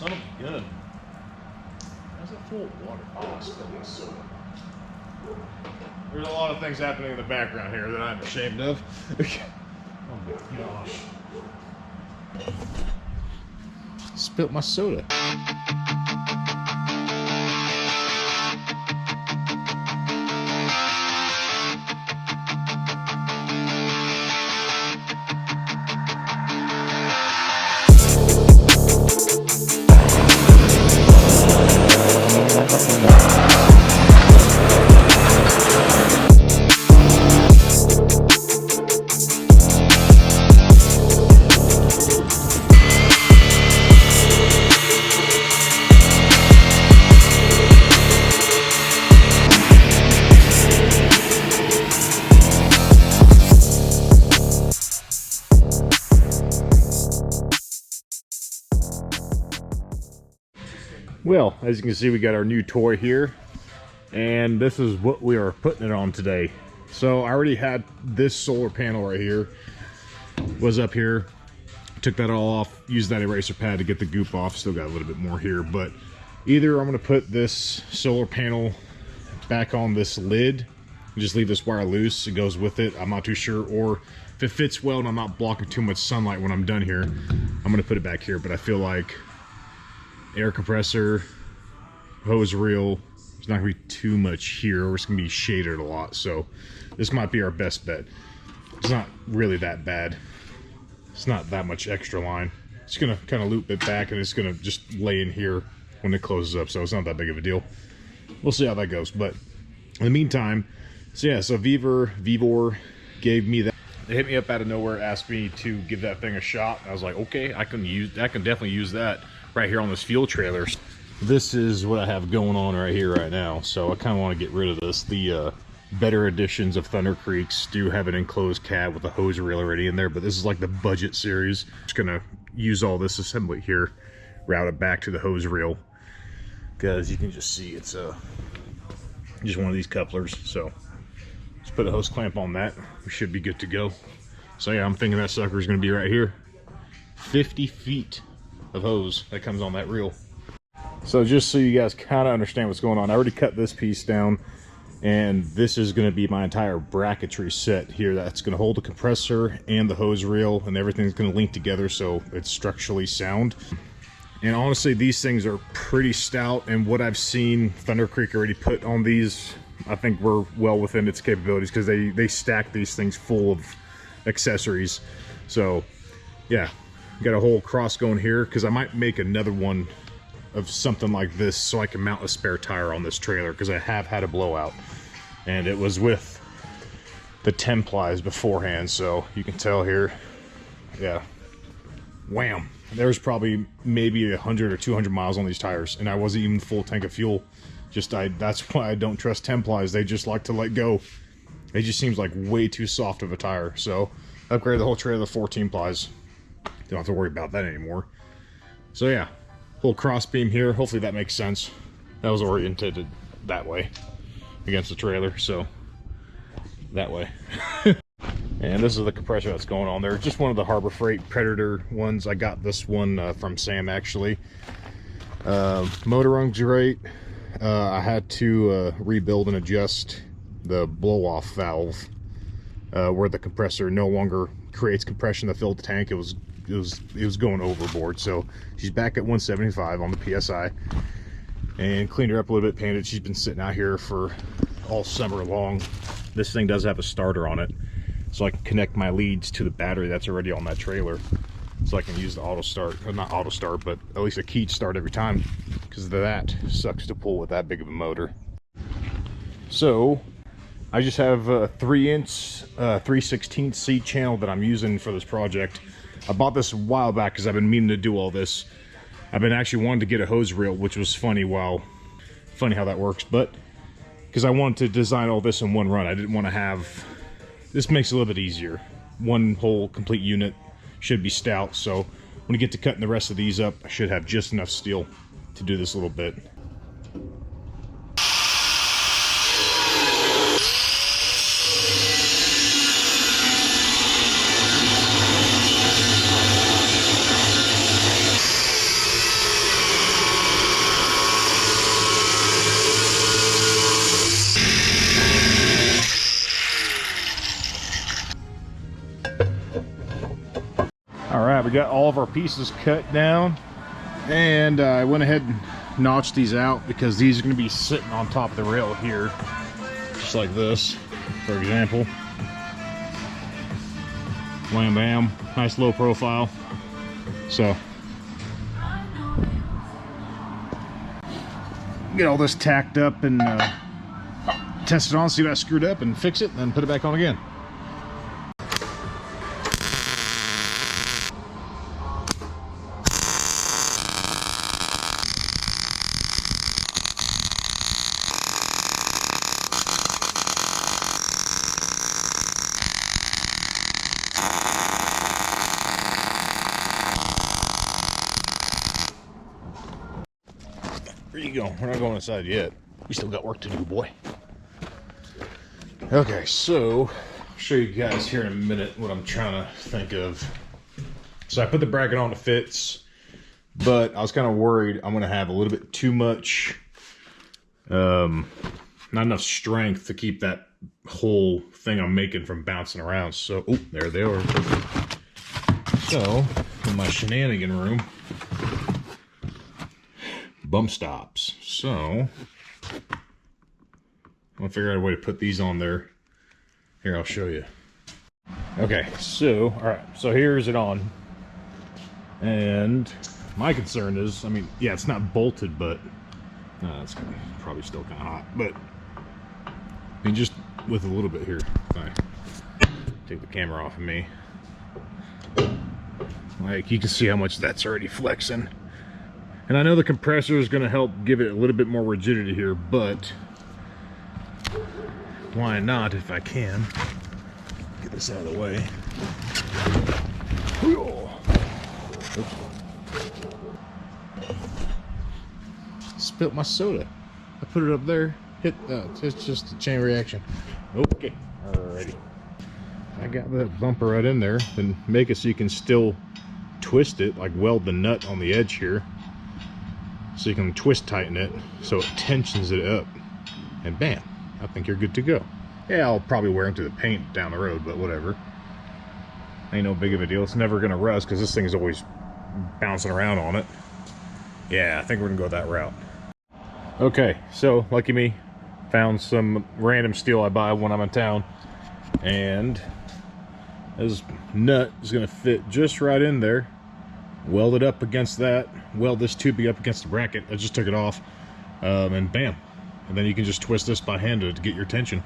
son of a gun. How's it full of water? Oh, it's spilling soda. There's a lot of things happening in the background here that I'm ashamed of. Oh my gosh. Spilt my soda. Well, as you can see, we got our new toy here, and this is what we are putting it on today. So I already had this solar panel right here, was up here, took that all off, used that eraser pad to get the goop off. Still got a little bit more here, but either I'm going to put this solar panel back on this lid and just leave this wire loose, it goes with it, I'm not too sure, or if it fits well and I'm not blocking too much sunlight when I'm done here, I'm going to put it back here. But I feel like air compressor, hose reel, there's not gonna be too much here, or it's gonna be shaded a lot, so this might be our best bet. It's not really that bad. It's not that much extra line. It's gonna kind of loop it back and it's gonna just lay in here when it closes up, so it's not that big of a deal. We'll see how that goes. But in the meantime, so yeah, so Vevor gave me that. They hit me up out of nowhere, asked me to give that thing a shot. I was like, okay, I can definitely use that right here on this fuel trailer. This is what I have going on right here right now, so I kind of want to get rid of this. The better editions of Thunder Creeks do have an enclosed cab with a hose reel already in there, but this is like the budget series. Just gonna use all this assembly here, route it back to the hose reel, because you can just see it's just one of these couplers. So just put a hose clamp on that, we should be good to go. So yeah, I'm thinking that sucker is going to be right here. 50 feet of hose that comes on that reel. So just so you guys kind of understand what's going on, I already cut this piece down, and this is going to be my entire bracketry set here. That's going to hold the compressor and the hose reel, and everything's going to link together so it's structurally sound. And honestly, these things are pretty stout, and what I've seen Thunder Creek already put on these, I think we're well within its capabilities, because they stack these things full of accessories. So yeah, got a whole cross going here, because I might make another one of something like this so I can mount a spare tire on this trailer, because I have had a blowout and it was with the 10 plies beforehand. So you can tell here, yeah, wham, there's probably maybe 100 or 200 miles on these tires, and I wasn't even full tank of fuel. That's why I don't trust 10 plies. They just like to let go. It just seems like way too soft of a tire. So upgrade the whole trailer to 14 plies. Don't have to worry about that anymore. So yeah, little cross beam here. Hopefully that makes sense. That was oriented that way against the trailer, so that way. And this is the compressor that's going on there. Just one of the Harbor Freight Predator ones. I got this one from Sam, actually. Motor runs great. I had to rebuild and adjust the blow-off valve where the compressor no longer creates compression to fill the tank. It was going overboard. So she's back at 175 on the PSI, and cleaned her up a little bit, painted. She's been sitting out here for all summer long. This thing does have a starter on it, so I can connect my leads to the battery that's already on that trailer, so I can use the auto start, or not auto start, but at least a key start every time, because that sucks to pull with that big of a motor. So I just have a 3-inch 3/16 seat channel that I'm using for this project. I bought this a while back because I've been meaning to do all this. I've been actually wanting to get a hose reel, which was funny how that works, but because I wanted to design all this in one run. I didn't want to have, this makes it a little bit easier. One whole complete unit should be stout, so when I get to cutting the rest of these up, I should have just enough steel to do this a little bit. got all of our pieces cut down, and I went ahead and notched these out because these are going to be sitting on top of the rail here, just like this, for example. Wham bam, nice low profile. So get all this tacked up and test it on, see what I screwed up, and fix it, and then put it back on again. Where you go? We're not going inside yet. We still got work to do, boy. Okay, so I'll show you guys here in a minute what I'm trying to think of. So I put the bracket on, it fits, but I was kind of worried I'm going to have a little bit too much, not enough strength to keep that whole thing I'm making from bouncing around. So, oh, there they are. So, in my shenanigan room, bump stops. So I'm gonna figure out a way to put these on there. Here, I'll show you. Okay, so all right, so here's it on, and my concern is, I mean, yeah, it's not bolted, but it's probably still kind of hot. But I mean, just with a little bit here, if I take the camera off of me, like you can see how much that's already flexing. And I know the compressor is going to help give it a little bit more rigidity here, but why not if I can? Get this out of the way. Oops. Spilt my soda. I put it up there. It's just a chain reaction. Okay, alrighty. I got that bumper right in there, and make it so you can still twist it, like weld the nut on the edge here. So you can twist tighten it so it tensions it up, and bam, I think you're good to go. Yeah, I'll probably wear into the paint down the road, but whatever. Ain't no big of a deal. It's never gonna rust because this thing's always bouncing around on it. Yeah, I think we're gonna go that route. Okay, so lucky me, found some random steel I buy when I'm in town, and this nut is gonna fit just right in there. Weld it up against that, weld this tubing up against the bracket. I just took it off, and bam. And then you can just twist this by hand to get your tension.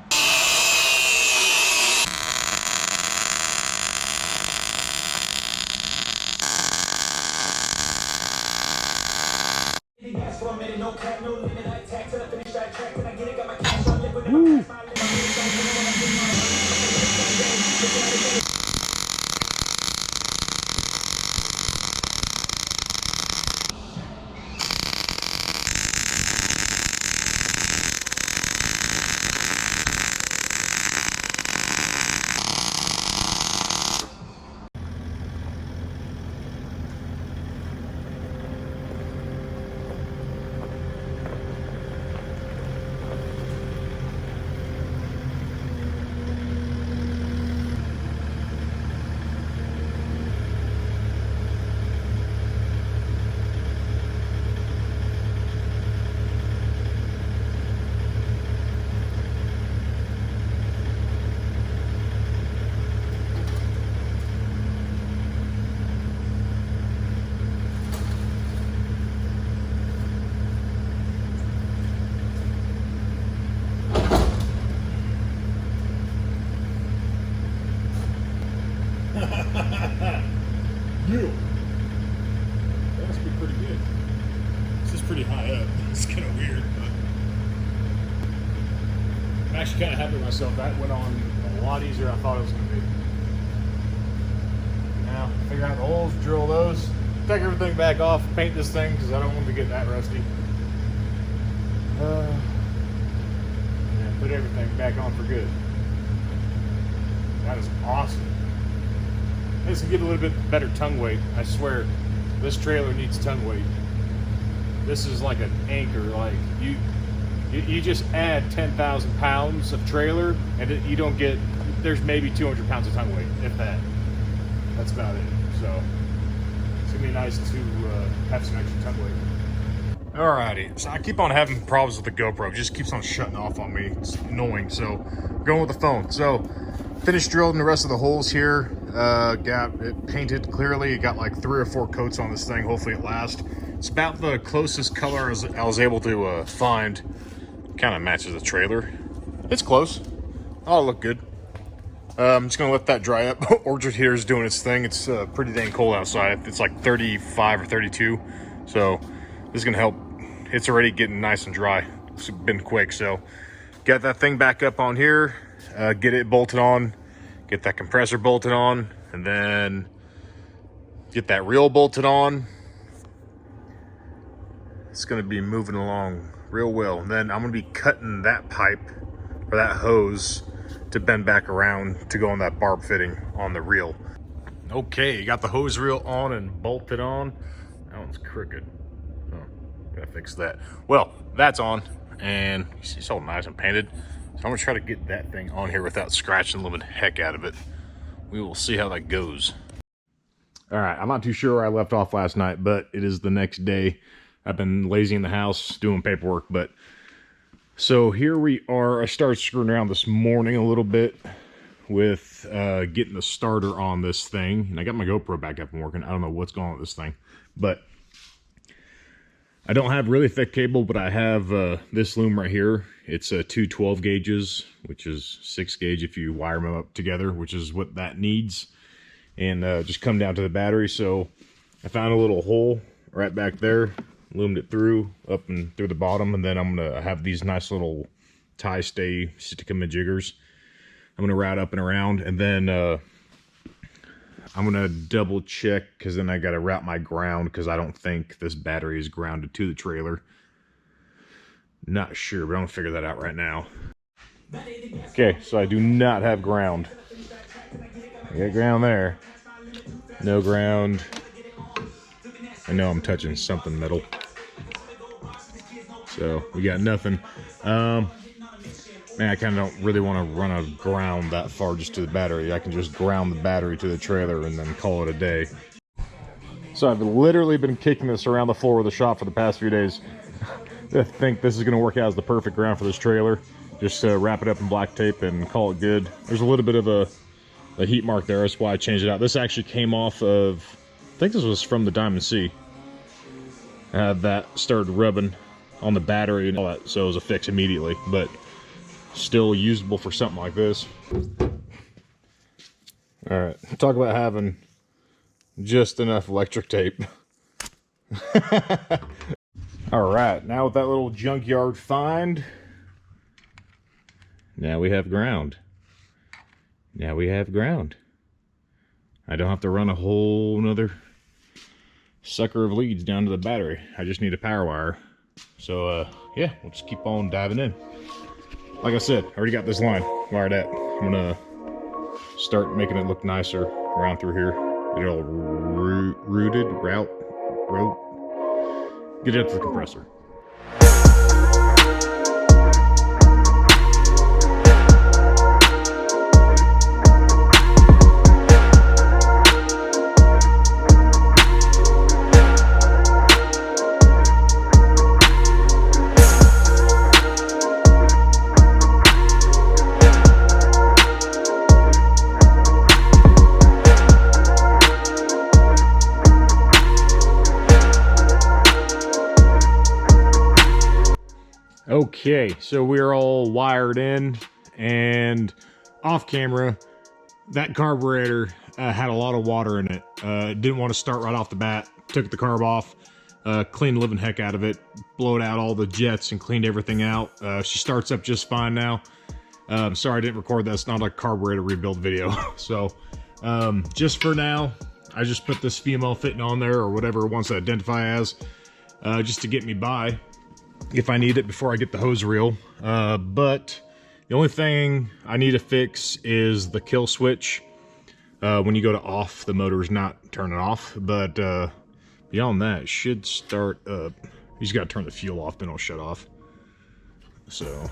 Woo. Yeah. That must be pretty good. This is pretty high up. It's kind of weird, but I'm actually kind of happy with myself. That went on a lot easier than I thought it was going to be. Now, figure out the holes, drill those, take everything back off, paint this thing because I don't want to get that rusty. And put everything back on for good. That is awesome. This can get a little bit better tongue weight. I swear, this trailer needs tongue weight. This is like an anchor. Like you just add 10,000 pounds of trailer, and you don't get. There's maybe 200 pounds of tongue weight, if that. That's about it. So gonna be nice to have some extra template. Alrighty, so I keep on having problems with the GoPro. It just keeps on shutting off on me. It's annoying, so going with the phone. So finished drilling the rest of the holes here. Got it painted clearly. It got like 3 or 4 coats on this thing. Hopefully it lasts. It's about the closest color I was able to find. Kind of matches the trailer. It's close. Oh, look good. I'm just gonna let that dry up. Orchard heater is doing its thing. It's pretty dang cold outside. It's like 35 or 32. So this is gonna help. It's already getting nice and dry. It's been quick. So get that thing back up on here, get it bolted on, get that compressor bolted on, and then get that reel bolted on. It's gonna be moving along real well. And then I'm gonna be cutting that pipe or that hose to bend back around to go on that barb fitting on the reel. Okay, got the hose reel on and bolted on. That one's crooked. Oh, gotta fix that. Well, that's on, and you see it's all nice and painted. So I'm gonna try to get that thing on here without scratching the living heck out of it. We will see how that goes. All right, I'm not too sure where I left off last night, but it is the next day. I've been lazy in the house doing paperwork, but so here we are. I started screwing around this morning a little bit with getting the starter on this thing, and I got my GoPro back up and working. I don't know what's going on with this thing, but I don't have really thick cable, but I have this loom right here. It's two 12 gauges, which is 6 gauge if you wire them up together, which is what that needs, and just come down to the battery. So I found a little hole right back there, loomed it through up and through the bottom, and then I'm gonna have these nice little tie stay stick 'em in jiggers. I'm gonna route up and around, and then I'm gonna double check, because then I gotta route my ground, because I don't think this battery is grounded to the trailer. Not sure, but I'm gonna figure that out right now. Okay, so I do not have ground. I got ground there. No ground. I know I'm touching something metal. So we got nothing. Man, I kind of don't really want to run a ground that far just to the battery. I can just ground the battery to the trailer and then call it a day. So I've literally been kicking this around the floor of the shop for the past few days. I think this is going to work out as the perfect ground for this trailer. Just wrap it up in black tape and call it good. There's a little bit of a heat mark there. That's why I changed it out. This actually came off of, I think this was from the Diamond C. I had that started rubbing on the battery and all that, so it was a fix immediately, but still usable for something like this. All right, talk about having just enough electric tape. All right, now with that little junkyard find, now we have ground. Now we have ground. I don't have to run a whole nother sucker of leads down to the battery. I just need a power wire. So yeah, we'll just keep on diving in. Like I said, I already got this line wired up. I'm gonna start making it look nicer around through here. Get it all route, get it up to the compressor. Okay, so we're all wired in, and off camera, that carburetor had a lot of water in it. Didn't want to start right off the bat. Took the carb off, cleaned the living heck out of it, blowed out all the jets and cleaned everything out. She starts up just fine now. Sorry I didn't record that. It's not a carburetor rebuild video. So just for now, I just put this female fitting on there, or whatever it wants to identify as, just to get me by if I need it before I get the hose reel. But the only thing I need to fix is the kill switch. When you go to off, the motor's not turning off, but beyond that, it should start up. You just gotta turn the fuel off, then it'll shut off. So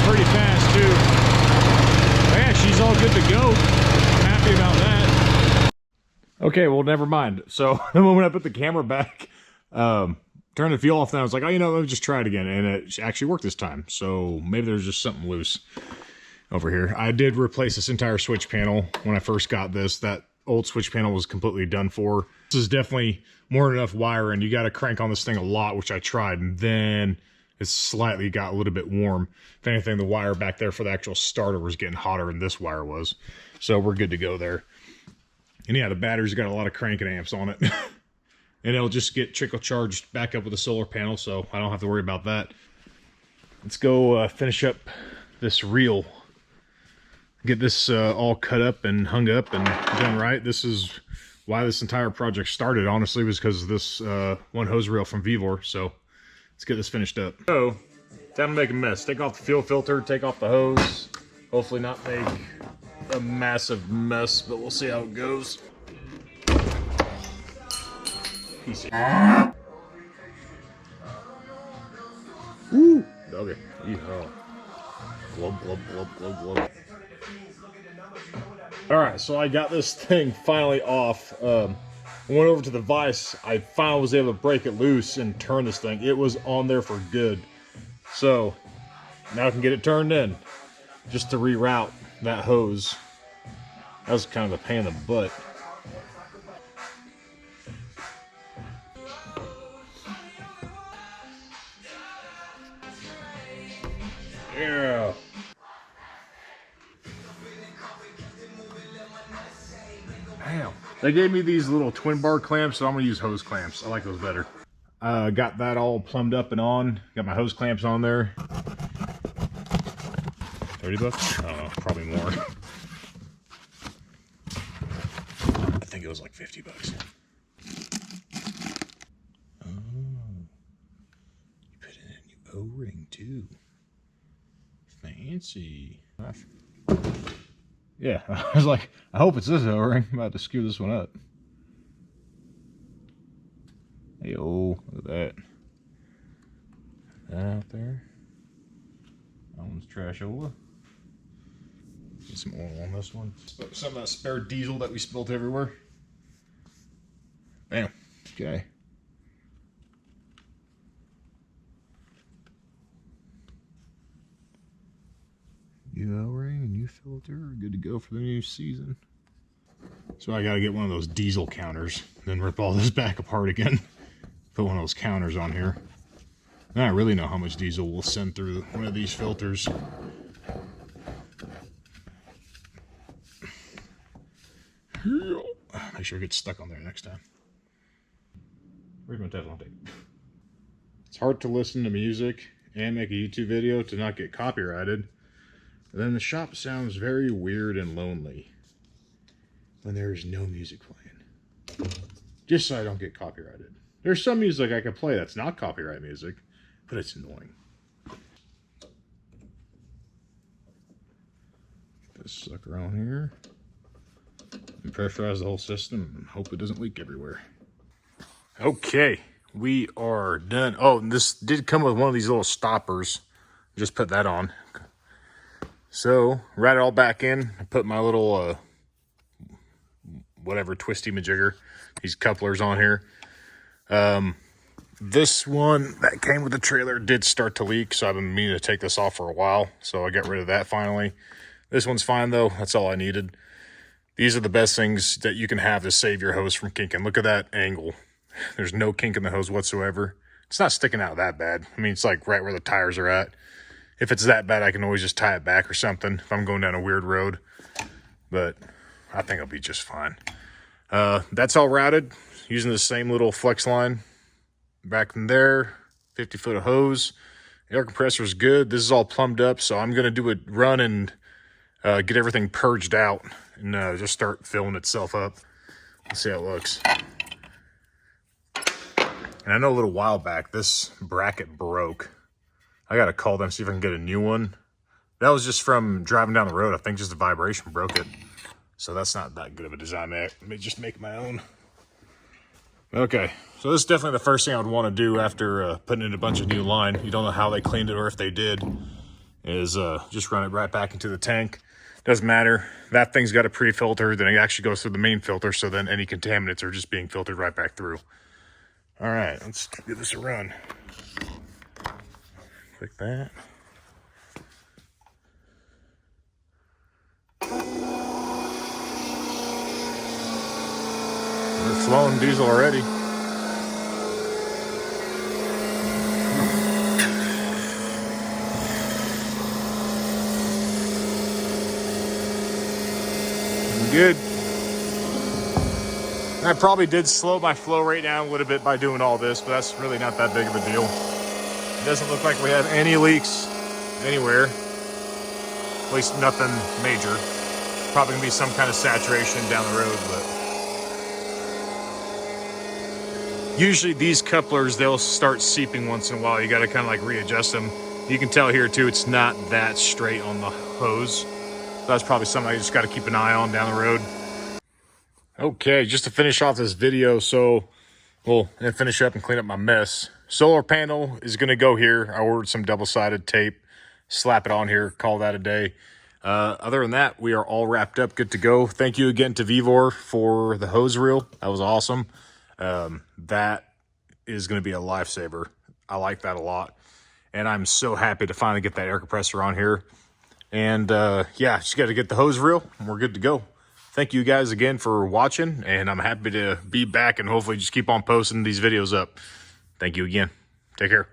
pretty fast too. But yeah, she's all good to go. I'm happy about that. Okay, well, never mind. So the moment I put the camera back, turned the fuel off, then I was like, oh, you know, let me just try it again. And it actually worked this time. So maybe there's just something loose over here. I did replace this entire switch panel when I first got this. That old switch panel was completely done for. This is definitely more than enough wire, and you got to crank on this thing a lot, which I tried, and then it slightly got a little bit warm. If anything, the wire back there for the actual starter was getting hotter than this wire was. So we're good to go there. And yeah, the battery's got a lot of cranking amps on it. And it'll just get trickle charged back up with the solar panel, so I don't have to worry about that. Let's go finish up this reel. Get this all cut up and hung up and done right. This is why this entire project started, honestly, was because of this one hose reel from Vevor. So let's get this finished up. So, time to make a mess. Take off the fuel filter, take off the hose. Hopefully not make a massive mess, but we'll see how it goes. Piece of... Ooh! Okay. Yeehaw. Glub, glub, glub, glub, glub. Alright, so I got this thing finally off. I went over to the vise. I finally was able to break it loose and turn this thing. It was on there for good. So, now I can get it turned in. Just to reroute that hose. That was kind of a pain in the butt. Yeah. Damn. They gave me these little twin bar clamps, so I'm gonna use hose clamps. I like those better. Got that all plumbed up and on. Got my hose clamps on there. 30 bucks? I don't know, probably more. I think it was like 50 bucks. Oh. You put it in your O-ring too. Fancy. Yeah, I was like, I hope it's this O-ring. I'm about to screw this one up. Hey, oh, look at that. That out there. That one's trashola. Get some oil on this one. Some of that spare diesel that we spilled everywhere. Bam. Okay. New O-ring, new filter, good to go for the new season. So I gotta get one of those diesel counters, then rip all this back apart again. Put one of those counters on here. Now I really know how much diesel we'll send through one of these filters. Make sure it gets stuck on there next time. Where's my Teflon tape? It's hard to listen to music and make a YouTube video to not get copyrighted. And then the shop sounds very weird and lonely when there's no music playing. Just so I don't get copyrighted. There's some music I can play that's not copyright music, but it's annoying. Get this sucker on here. And pressurize the whole system and hope it doesn't leak everywhere. Okay, we are done. Oh, and this did come with one of these little stoppers. Just put that on. So, right it all back in. I put my little, whatever, twisty majigger. These couplers on here. This one that came with the trailer did start to leak, so I've been meaning to take this off for a while. So I got rid of that finally. This one's fine though. That's all I needed. These are the best things that you can have to save your hose from kinking. Look at that angle. There's no kink in the hose whatsoever. It's not sticking out that bad. I mean, it's like right where the tires are at. If it's that bad, I can always just tie it back or something if I'm going down a weird road. But I think I'll be just fine. That's all routed using the same little flex line. Back in there, 50 foot of hose. The air compressor is good. This is all plumbed up, so I'm going to do a run and get everything purged out and just start filling itself up. Let's see how it looks. And I know a little while back, this bracket broke. I got to call them, see if I can get a new one. That was just from driving down the road. I think just the vibration broke it. So that's not that good of a design. Let me just make my own. Okay, so this is definitely the first thing I would want to do after putting in a bunch of new line. You don't know how they cleaned it or if they did. is just run it right back into the tank. Doesn't matter. That thing's got a pre-filter, then it actually goes through the main filter, so then any contaminants are just being filtered right back through. All right, let's give this a run. Click that. It's flowing diesel already. Good. I probably did slow my flow rate down a little bit by doing all this, but that's really not that big of a deal. It doesn't look like we have any leaks anywhere. At least nothing major. Probably gonna be some kind of saturation down the road, but usually these couplers, they'll start seeping once in a while. You gotta kind of like readjust them. You can tell here too, it's not that straight on the hose. That's probably something I just got to keep an eye on down the road. Okay, just to finish off this video, so we'll finish up and clean up my mess. Solar panel is going to go here. I ordered some double-sided tape, slap it on here, call that a day. Other than that, we are all wrapped up, good to go. Thank you again to Vevor for the hose reel. That was awesome. That is going to be a lifesaver. I like that a lot. And I'm so happy to finally get that air compressor on here. And yeah, just got to get the hose reel and we're good to go. Thank you guys again for watching, and I'm happy to be back and hopefully just keep on posting these videos up. Thank you again. Take care.